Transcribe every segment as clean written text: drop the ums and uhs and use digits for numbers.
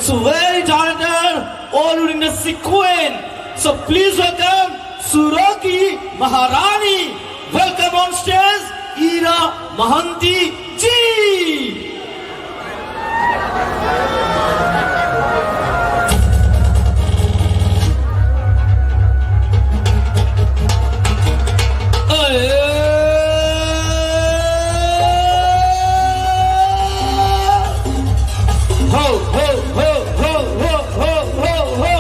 So very talented, all in the sequence. So please welcome Suraki Maharani. Welcome on stage, Ira Mahanti ji. Ho ho ho ho ho ho ho ho.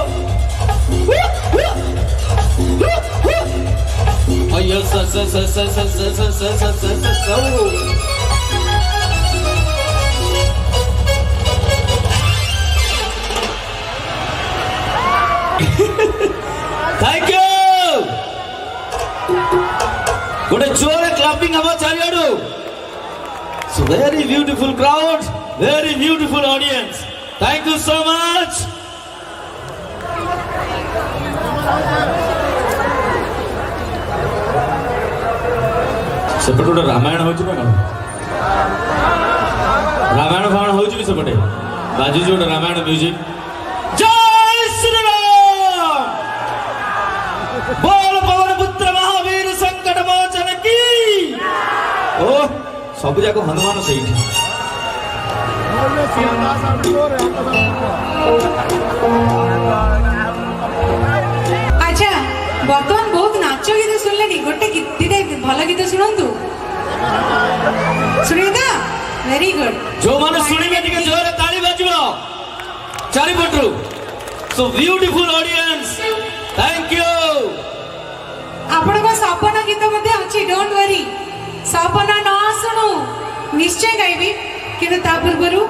Oh yes, yes, yes, yes, yes, yes, yes, yes, yes, yes, yes, yes. Thank you. What a joy clapping about Charyadu. So very beautiful crowd, very beautiful audience. Thank you so much. सेपटे गोटे रामायण होची ना रामायण फाण होची भी सेपटे बाजू गोटे Ramayana music जय श्री राम बोल पवन पुत्र महावीर संकट मोचन की ओ सब जाक हनुमान सही अच्छा बर्तमान बहुत नाच गीत सुनले गोटे गीत भल गीत शुणु सुनिए वेरी गुड जो माने सुनिबे टिके जोरे ताली बजबो चारिपटरू so beautiful audience thank you आपण को सपना गीत मध्ये अछि डोंट वरी सपना न सुनु निश्चय गाइबी किंतु ता पूर्वरु